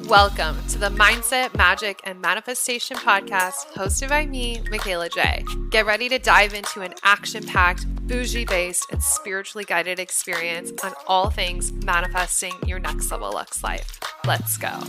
Welcome to the Mindset, Magic, and Manifestation podcast hosted by me, Michaela J. Get ready to dive into an action-packed, bougie-based, and spiritually guided experience on all things manifesting your next level Lux life. Let's go.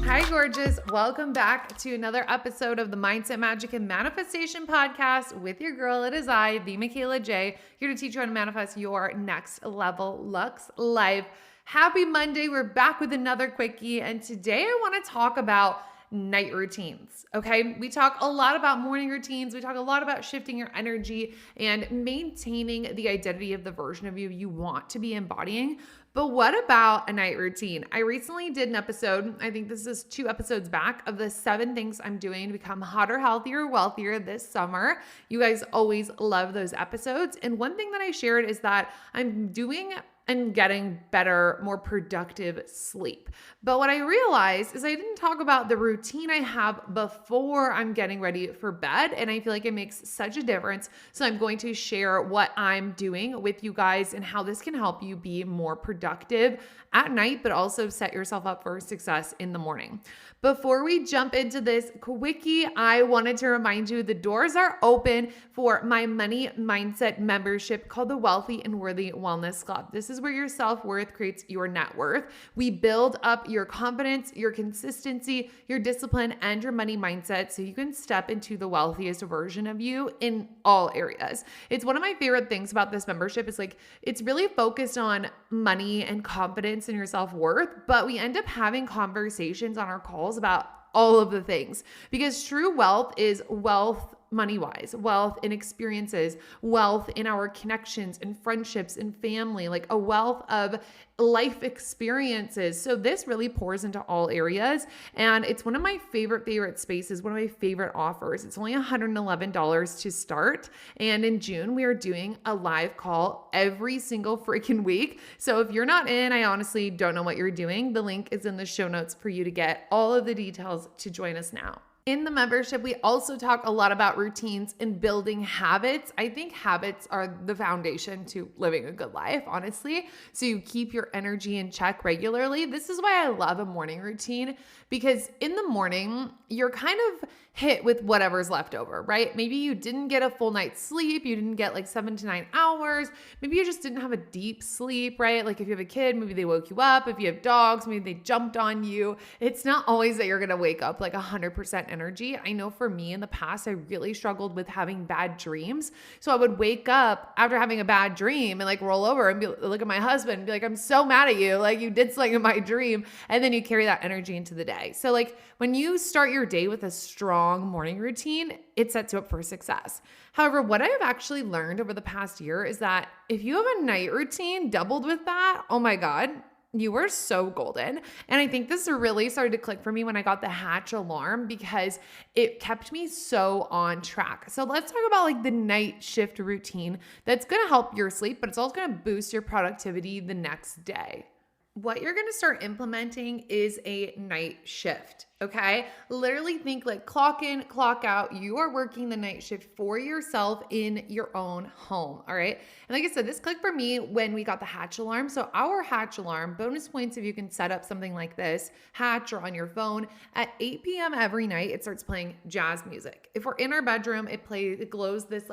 Hi, gorgeous. Welcome back to another episode of the Mindset, Magic, and Manifestation podcast with your girl. It is I, the Michaela J, here to teach you how to manifest your next level Lux life. Happy Monday. We're back with another quickie. And today I want to talk about night routines. Okay. We talk a lot about morning routines. We talk a lot about shifting your energy and maintaining the identity of the version of you want to be embodying. But what about a night routine? I recently did an episode, I think this is 2 episodes back, of the 7 things I'm doing to become hotter, healthier, wealthier this summer. You guys always love those episodes. And one thing that I shared is that I'm doing and getting better, more productive sleep. But what I realized is I didn't talk about the routine I have before I'm getting ready for bed. And I feel like it makes such a difference. So I'm going to share what I'm doing with you guys and how this can help you be more productive at night, but also set yourself up for success in the morning. Before we jump into this quickie, I wanted to remind you the doors are open for my money mindset membership called the Wealthy and Worthy Wellness Club. This is where your self-worth creates your net worth. We build up your confidence, your consistency, your discipline, and your money mindset so you can step into the wealthiest version of you in all areas. It's one of my favorite things about this membership is it's really focused on money and confidence and your self-worth, but we end up having conversations on our calls about all of the things because true wealth is wealth money-wise, wealth in experiences, wealth in our connections and friendships and family, like a wealth of life experiences. So this really pours into all areas. And it's one of my favorite spaces, one of my favorite offers. It's only $111 to start. And in June, we are doing a live call every single freaking week. So if you're not in, I honestly don't know what you're doing. The link is in the show notes for you to get all of the details to join us now. In the membership, we also talk a lot about routines and building habits. I think habits are the foundation to living a good life, honestly. So you keep your energy in check regularly. This is why I love a morning routine because in the morning, you're kind of hit with whatever's left over, right? Maybe you didn't get a full night's sleep. You didn't get 7 to 9 hours. Maybe you just didn't have a deep sleep, right? Like if you have a kid, maybe they woke you up. If you have dogs, maybe they jumped on you. It's not always that you're going to wake up 100% energy. I know for me in the past, I really struggled with having bad dreams. So I would wake up after having a bad dream and roll over and look at my husband and be like, I'm so mad at you. You did something in my dream. And then you carry that energy into the day. So when you start your day with a strong morning routine, it sets you up for success. However, what I have actually learned over the past year is that if you have a night routine doubled with that, oh my God, you were so golden. And I think this really started to click for me when I got the Hatch alarm because it kept me so on track. So let's talk about the night shift routine that's going to help your sleep, but it's also going to boost your productivity the next day. What you're going to start implementing is a night shift. Okay. Literally think clock in, clock out. You are working the night shift for yourself in your own home. All right. And like I said, this clicked for me when we got the Hatch alarm. So our Hatch alarm, bonus points if you can set up something like this, Hatch or on your phone at 8 p.m. every night, it starts playing jazz music. If we're in our bedroom, it glows this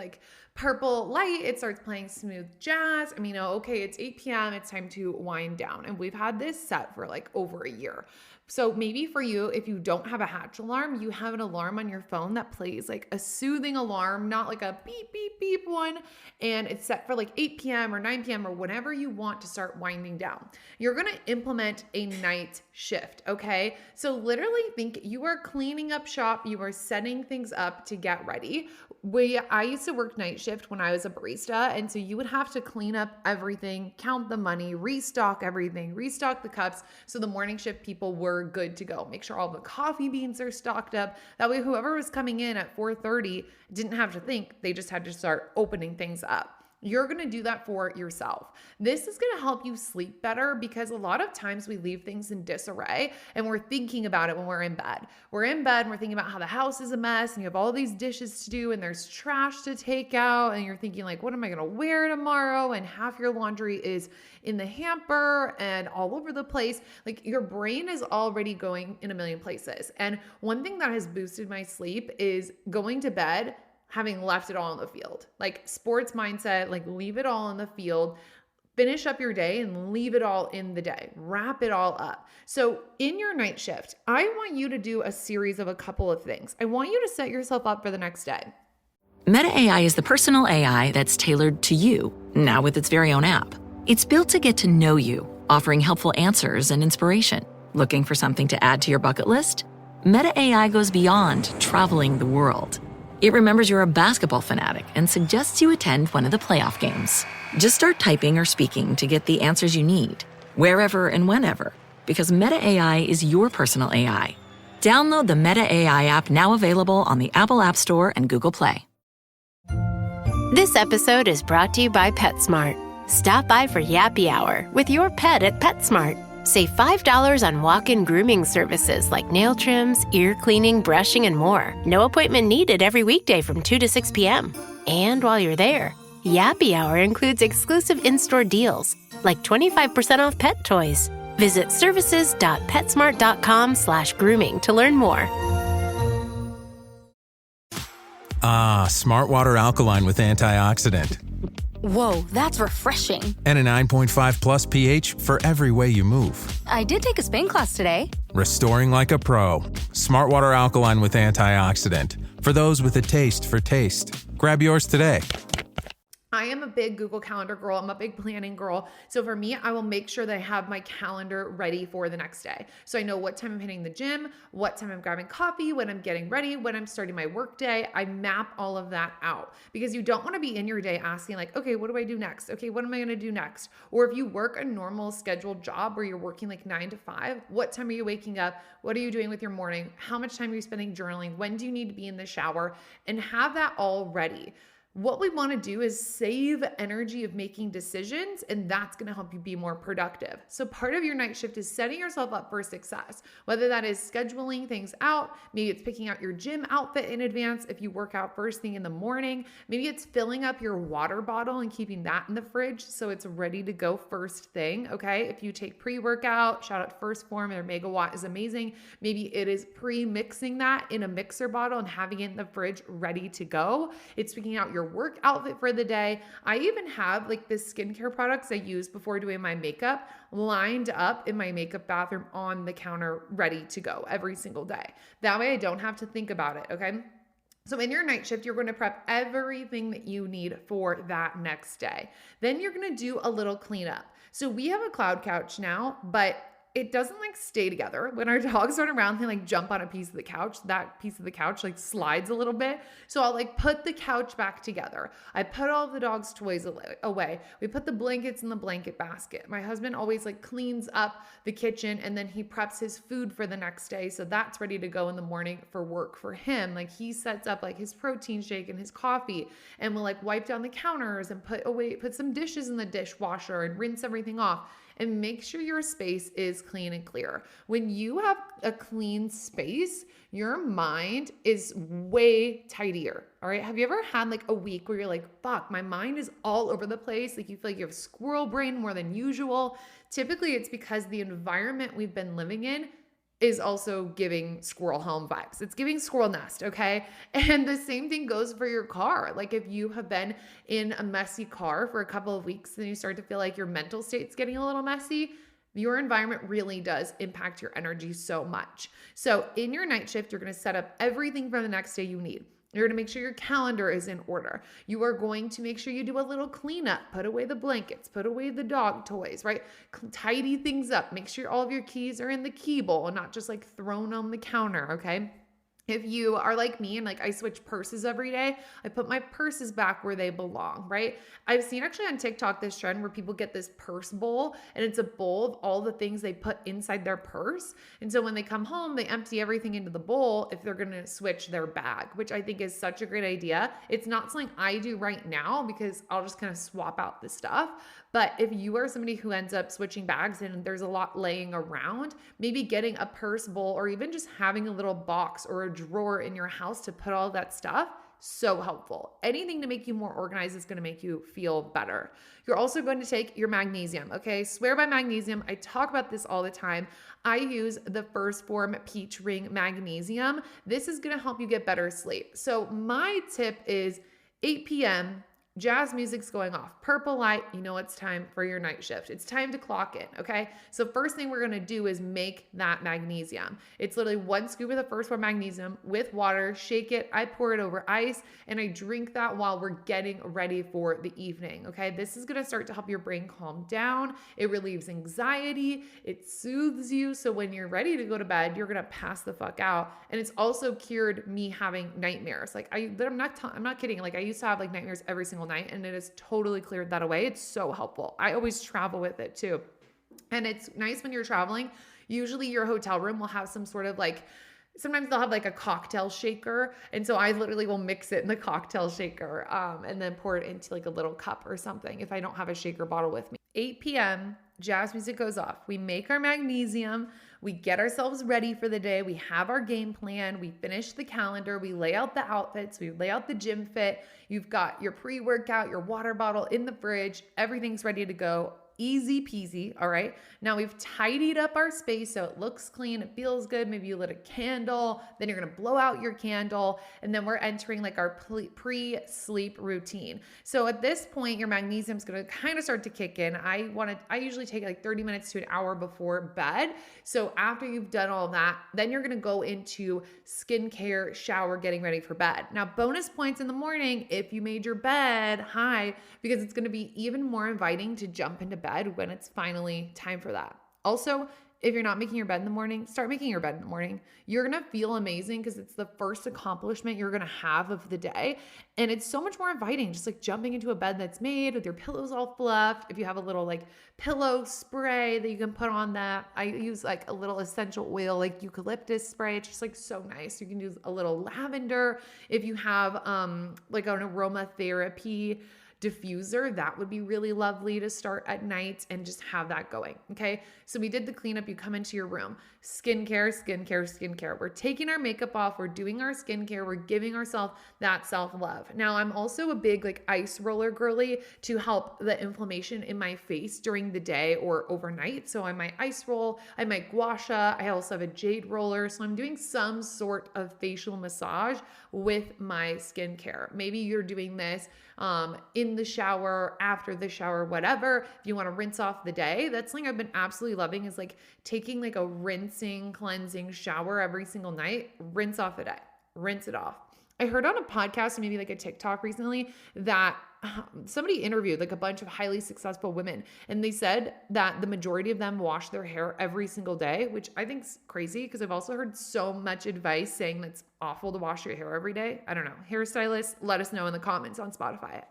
purple light. It starts playing smooth jazz. I mean, okay, it's 8 p.m. It's time to wind down. And we've had this set for over a year. So maybe for you, if you don't have a Hatch alarm, you have an alarm on your phone that plays a soothing alarm, not a beep, beep, beep one. And it's set for 8 p.m. or 9 p.m. or whenever you want to start winding down. You're going to implement a night shift. Okay. So literally think you are cleaning up shop. You are setting things up to get ready. I used to work night shift when I was a barista. And so you would have to clean up everything, count the money, restock everything, restock the cups. So the morning shift people were good to go. Make sure all the coffee beans are stocked up. That way, whoever was coming in at 4:30 didn't have to think. They just had to start opening things up. You're going to do that for yourself. This is going to help you sleep better because a lot of times we leave things in disarray and we're thinking about it when we're in bed. We're in bed and we're thinking about how the house is a mess and you have all these dishes to do and there's trash to take out and you're thinking like, what am I going to wear tomorrow? And half your laundry is in the hamper and all over the place. Like your brain is already going in a million places. And one thing that has boosted my sleep is going to bed having left it all in the field. Like sports mindset, like leave it all in the field, finish up your day and leave it all in the day, wrap it all up. So in your night shift, I want you to do a series of a couple of things. I want you to set yourself up for the next day. Meta AI is the personal AI that's tailored to you, now with its very own app. It's built to get to know you, offering helpful answers and inspiration. Looking for something to add to your bucket list? Meta AI goes beyond traveling the world. It remembers you're a basketball fanatic and suggests you attend one of the playoff games. Just start typing or speaking to get the answers you need, wherever and whenever, because Meta AI is your personal AI. Download the Meta AI app, now available on the Apple App Store and Google Play. This episode is brought to you by PetSmart. Stop by for Yappy Hour with your pet at PetSmart. Save $5 on walk-in grooming services like nail trims, ear cleaning, brushing, and more. No appointment needed every weekday from 2 to 6 p.m. And while you're there, Yappy Hour includes exclusive in-store deals, like 25% off pet toys. Visit services.petsmart.com/grooming to learn more. Smart Water Alkaline with antioxidant. Whoa, that's refreshing. And a 9.5 plus pH for every way you move. I did take a Spain class today. Restoring like a pro. Smart Water Alkaline with antioxidant. For those with a taste for taste. Grab yours today. I am a big Google Calendar girl. I'm a big planning girl. So for me, I will make sure that I have my calendar ready for the next day. So I know what time I'm hitting the gym, what time I'm grabbing coffee, when I'm getting ready, when I'm starting my work day. I map all of that out because you don't want to be in your day asking like, okay, what do I do next? Okay, what am I going to do next? Or if you work a normal scheduled job where you're working like 9 to 5, what time are you waking up? What are you doing with your morning? How much time are you spending journaling? When do you need to be in the shower? And have that all ready. What we want to do is save energy of making decisions, and that's going to help you be more productive. So part of your night shift is setting yourself up for success, whether that is scheduling things out. Maybe it's picking out your gym outfit in advance if you work out first thing in the morning. Maybe it's filling up your water bottle and keeping that in the fridge so it's ready to go first thing, okay? If you take pre-workout, shout out First Form, their Megawatt is amazing. Maybe it is pre-mixing that in a mixer bottle and having it in the fridge ready to go. It's picking out your work outfit for the day. I even have like the skincare products I use before doing my makeup lined up in my makeup bathroom on the counter ready to go every single day. That way I don't have to think about it, okay? So in your night shift, you're going to prep everything that you need for that next day. Then you're going to do a little cleanup. So we have a cloud couch now, but it doesn't like stay together. When our dogs run around, they like jump on a piece of the couch. That piece of the couch like slides a little bit. So I'll like put the couch back together. I put all of the dog's toys away. We put the blankets in the blanket basket. My husband always like cleans up the kitchen and then he preps his food for the next day. So that's ready to go in the morning for work for him. Like he sets up like his protein shake and his coffee and we'll like wipe down the counters and put some dishes in the dishwasher and rinse everything off. And make sure your space is clean and clear. When you have a clean space, your mind is way tidier. All right. Have you ever had like a week where you're like, fuck, my mind is all over the place? Like you feel like you have squirrel brain more than usual. Typically it's because the environment we've been living in is also giving squirrel home vibes. It's giving squirrel nest, okay? And the same thing goes for your car. Like if you have been in a messy car for a couple of weeks, then you start to feel like your mental state's getting a little messy. Your environment really does impact your energy so much. So in your night shift, you're going to set up everything for the next day you need. You're going to make sure your calendar is in order. You are going to make sure you do a little cleanup, put away the blankets, put away the dog toys, right? Tidy things up. Make sure all of your keys are in the key bowl and not just like thrown on the counter, okay? If you are like me and like I switch purses every day, I put my purses back where they belong, right? I've seen actually on TikTok this trend where people get this purse bowl and it's a bowl of all the things they put inside their purse. And so when they come home, they empty everything into the bowl if they're going to switch their bag, which I think is such a great idea. It's not something I do right now because I'll just kind of swap out the stuff. But if you are somebody who ends up switching bags and there's a lot laying around, maybe getting a purse bowl or even just having a little box or a drawer in your house to put all that stuff, so helpful. Anything to make you more organized is going to make you feel better. You're also going to take your magnesium, okay? Swear by magnesium. I talk about this all the time. I use the First Form Peach Ring Magnesium. This is going to help you get better sleep. So my tip is 8 p.m., jazz music's going off, purple light, you know it's time for your night shift. It's time to clock in, okay? So first thing we're gonna do is make that magnesium. It's literally 1 scoop of the First Form magnesium with water, shake it, I pour it over ice, and I drink that while we're getting ready for the evening, okay? This is gonna start to help your brain calm down. It relieves anxiety, it soothes you, so when you're ready to go to bed, you're gonna pass the fuck out. And it's also cured me having nightmares. Like I'm not kidding. Like I used to have like nightmares every single night and it has totally cleared that away. It's so helpful. I always travel with it too. And it's nice when you're traveling. Usually your hotel room will have some sort of like, sometimes they'll have like a cocktail shaker. And so I literally will mix it in the cocktail shaker and then pour it into like a little cup or something if I don't have a shaker bottle with me. 8 p.m., jazz music goes off. We make our magnesium. We get ourselves ready for the day. We have our game plan. We finish the calendar. We lay out the outfits. We lay out the gym fit. You've got your pre-workout, your water bottle in the fridge. Everything's ready to go. Easy peasy, all right? Now we've tidied up our space so it looks clean, it feels good. Maybe you lit a candle, then you're gonna blow out your candle, and then we're entering like our pre-sleep routine. So at this point, your magnesium's gonna kind of start to kick in. I usually take like 30 minutes to an hour before bed. So after you've done all that, then you're gonna go into skincare, shower, getting ready for bed. Now, bonus points in the morning if you made your bed high, because it's gonna be even more inviting to jump into bed when it's finally time for that. Also, if you're not making your bed in the morning, start making your bed in the morning. You're going to feel amazing because it's the first accomplishment you're going to have of the day. And it's so much more inviting, just like jumping into a bed that's made with your pillows all fluffed. If you have a little like pillow spray that you can put on that, I use like a little essential oil, like eucalyptus spray. It's just like so nice. You can use a little lavender. If you have like an aromatherapy diffuser, that would be really lovely to start at night and just have that going. Okay. So we did the cleanup. You come into your room, skincare. We're taking our makeup off. We're doing our skincare. We're giving ourselves that self-love. Now I'm also a big like ice roller girly to help the inflammation in my face during the day or overnight. So I might ice roll, I might gua sha. I also have a jade roller. So I'm doing some sort of facial massage with my skincare. Maybe you're doing this in the shower, after the shower, whatever. If you want to rinse off the day, that's something I've been absolutely loving, is like taking like a rinsing, cleansing shower every single night, rinse off the day, rinse it off. I heard on a podcast, maybe like a TikTok recently, that somebody interviewed like a bunch of highly successful women, and they said that the majority of them wash their hair every single day, which I think is crazy because I've also heard so much advice saying that's awful to wash your hair every day. I don't know. Hairstylists, let us know in the comments on Spotify.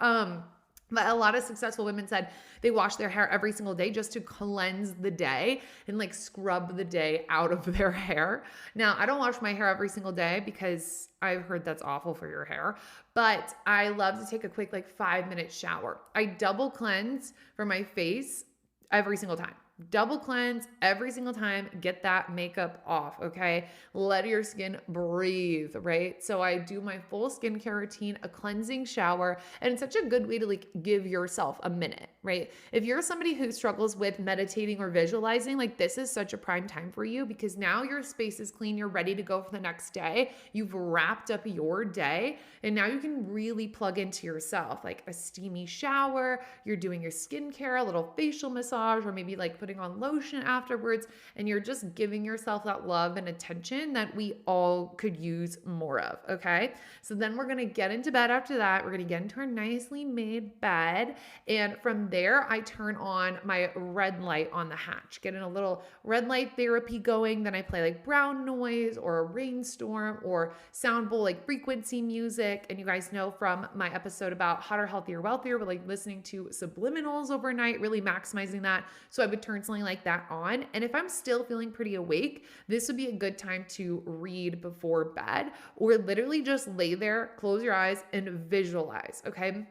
But a lot of successful women said they wash their hair every single day just to cleanse the day and like scrub the day out of their hair. Now, I don't wash my hair every single day because I've heard that's awful for your hair, but I love to take a quick like 5-minute shower. I double cleanse for my face every single time. Double cleanse every single time. Get that makeup off, okay? Let your skin breathe, right? So I do my full skincare routine, a cleansing shower, and it's such a good way to like give yourself a minute, right? If you're somebody who struggles with meditating or visualizing, like this is such a prime time for you because now your space is clean, you're ready to go for the next day. You've wrapped up your day, and now you can really plug into yourself, like a steamy shower, you're doing your skincare, a little facial massage, or maybe like putting on lotion afterwards, and you're just giving yourself that love and attention that we all could use more of, okay? So then we're gonna get into bed after that. We're gonna get into our nicely made bed, and from there, I turn on my red light on the hatch, getting a little red light therapy going. Then I play like brown noise or a rainstorm or sound bowl, like frequency music. And you guys know from my episode about hotter, healthier, wealthier, but like listening to subliminals overnight, really maximizing that. So I would turn something like that on. And if I'm still feeling pretty awake, this would be a good time to read before bed, or literally just lay there, close your eyes and visualize. Okay.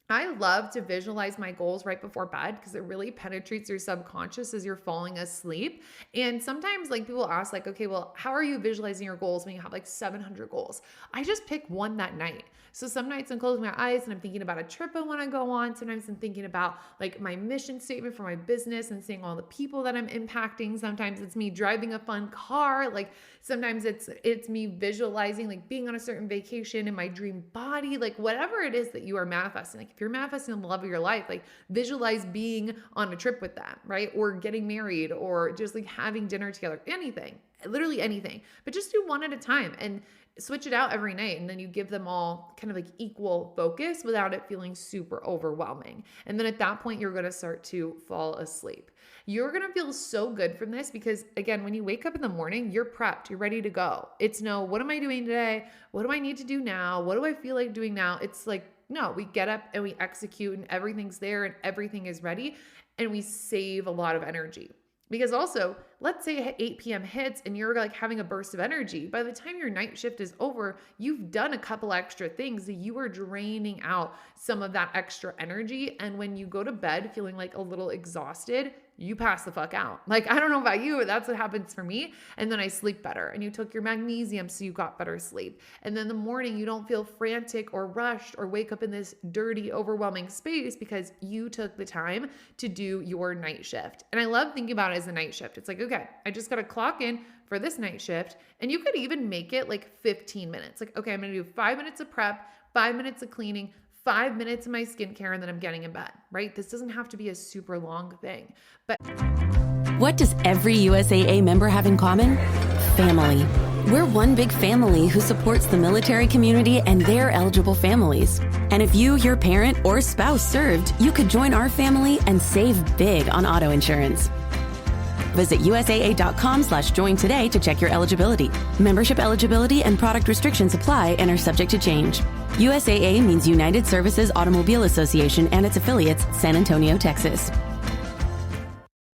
I love to visualize my goals right before bed because it really penetrates your subconscious as you're falling asleep. And sometimes like people ask like, okay, well, how are you visualizing your goals when you have like 700 goals? I just pick one that night. So some nights I'm closing my eyes and I'm thinking about a trip I want to go on. Sometimes I'm thinking about like my mission statement for my business and seeing all the people that I'm impacting. Sometimes it's me driving a fun car. Like sometimes it's me visualizing like being on a certain vacation in my dream body, like whatever it is that you are manifesting. Like if you're manifesting the love of your life, like visualize being on a trip with them, right? Or getting married or just like having dinner together, anything, literally anything, but just do one at a time and switch it out every night. And then you give them all kind of like equal focus without it feeling super overwhelming. And then at that point, you're going to start to fall asleep. You're going to feel so good from this because again, when you wake up in the morning, you're prepped, you're ready to go. It's no, what am I doing today? What do I need to do now? What do I feel like doing now? It's like, no, we get up and we execute and everything's there and everything is ready and we save a lot of energy. Because also, let's say 8 p.m. hits and you're like having a burst of energy. By the time your night shift is over, you've done a couple extra things that you are draining out some of that extra energy. And when you go to bed feeling like a little exhausted, you pass the fuck out. Like, I don't know about you, but that's what happens for me. And then I sleep better. And you took your magnesium, so you got better sleep. And then in the morning, you don't feel frantic or rushed or wake up in this dirty, overwhelming space because you took the time to do your night shift. And I love thinking about it as a night shift. It's like, okay, I just got to clock in for this night shift. And you could even make it like 15 minutes. Like, okay, I'm going to do 5 minutes of prep, 5 minutes of cleaning, 5 minutes of my skincare, and then I'm getting in bed, right? This doesn't have to be a super long thing. But what does every USAA member have in common? Family. We're one big family who supports the military community and their eligible families. And if you, your parent, or spouse served, you could join our family and save big on auto insurance. Visit USAA.com/join today to check your eligibility. Membership eligibility and product restrictions apply and are subject to change. USAA means United Services Automobile Association and its affiliates, San Antonio, Texas.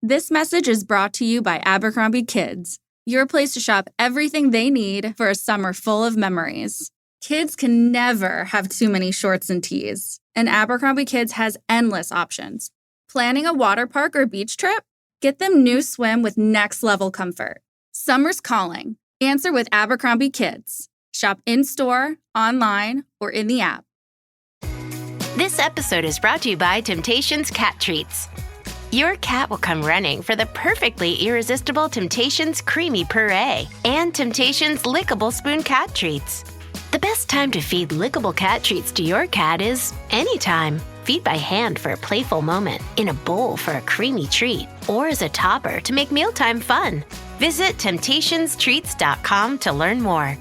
This message is brought to you by Abercrombie Kids, your place to shop everything they need for a summer full of memories. Kids can never have too many shorts and tees, and Abercrombie Kids has endless options. Planning a water park or beach trip? Get them new swim with next-level comfort. Summer's calling. Answer with Abercrombie Kids. Shop in-store, online, or in the app. This episode is brought to you by Temptations Cat Treats. Your cat will come running for the perfectly irresistible Temptations Creamy Puree and Temptations Lickable Spoon Cat Treats. The best time to feed lickable cat treats to your cat is anytime. Feed by hand for a playful moment, in a bowl for a creamy treat, or as a topper to make mealtime fun. Visit TemptationsTreats.com to learn more.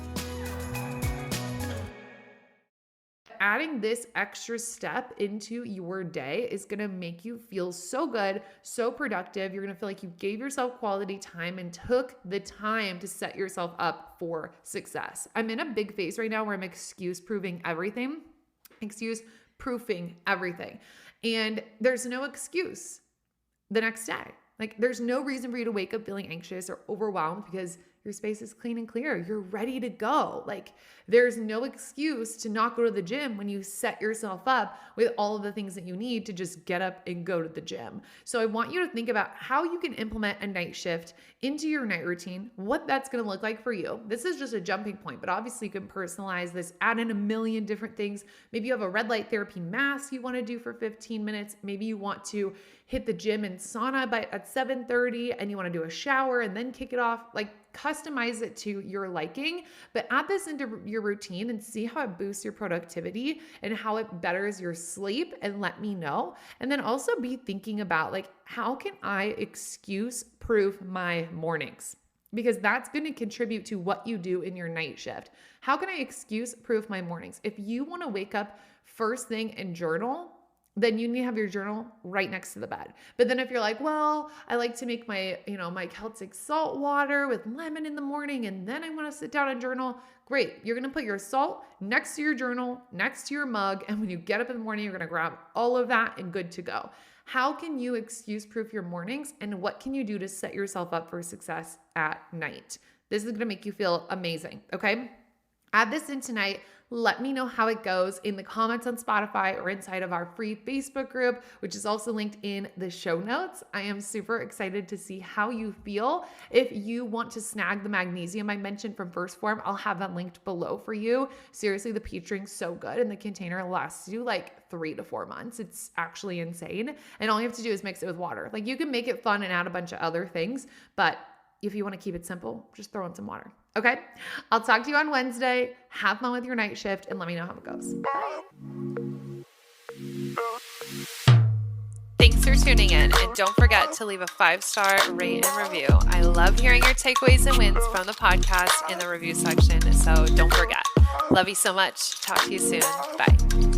adding this extra step into your day is going to make you feel so good, so productive. You're going to feel like you gave yourself quality time and took the time to set yourself up for success. I'm in a big phase right now where I'm excuse proofing everything. And there's no excuse the next day. Like, there's no reason for you to wake up feeling anxious or overwhelmed because your space is clean and clear. You're ready to go. Like, there's no excuse to not go to the gym when you set yourself up with all of the things that you need to just get up and go to the gym. So I want you to think about how you can implement a night shift into your night routine, what that's going to look like for you. This is just a jumping point, but obviously you can personalize this, add in a million different things. Maybe you have a red light therapy mask you want to do for 15 minutes. Maybe you want to hit the gym and sauna at 7:30 and you want to do a shower and then kick it off. Like, customize customize it to your liking, but add this into your routine and see how it boosts your productivity and how it betters your sleep, and let me know. And then also be thinking about like, how can I excuse-proof my mornings? Because that's going to contribute to what you do in your night shift. How can I excuse-proof my mornings? If you want to wake up first thing and journal, then you need to have your journal right next to the bed. But then if you're like, well, I like to make my Celtic salt water with lemon in the morning, and then I want to sit down and journal, great. You're going to put your salt next to your journal, next to your mug. And when you get up in the morning, you're going to grab all of that and good to go. How can you excuse-proof your mornings, and what can you do to set yourself up for success at night? This is going to make you feel amazing, okay? Add this in tonight. Let me know how it goes in the comments on Spotify or inside of our free Facebook group, which is also linked in the show notes. I am super excited to see how you feel. If you want to snag the magnesium I mentioned from First Form, I'll have that linked below for you. Seriously, the peach drink's so good, and the container lasts you like 3 to 4 months. It's actually insane. And all you have to do is mix it with water. Like, you can make it fun and add a bunch of other things, but if you want to keep it simple, just throw in some water. Okay? I'll talk to you on Wednesday. Have fun with your night shift and let me know how it goes. Thanks for tuning in, and don't forget to leave a 5-star rate and review. I love hearing your takeaways and wins from the podcast in the review section, so don't forget. Love you so much. Talk to you soon. Bye.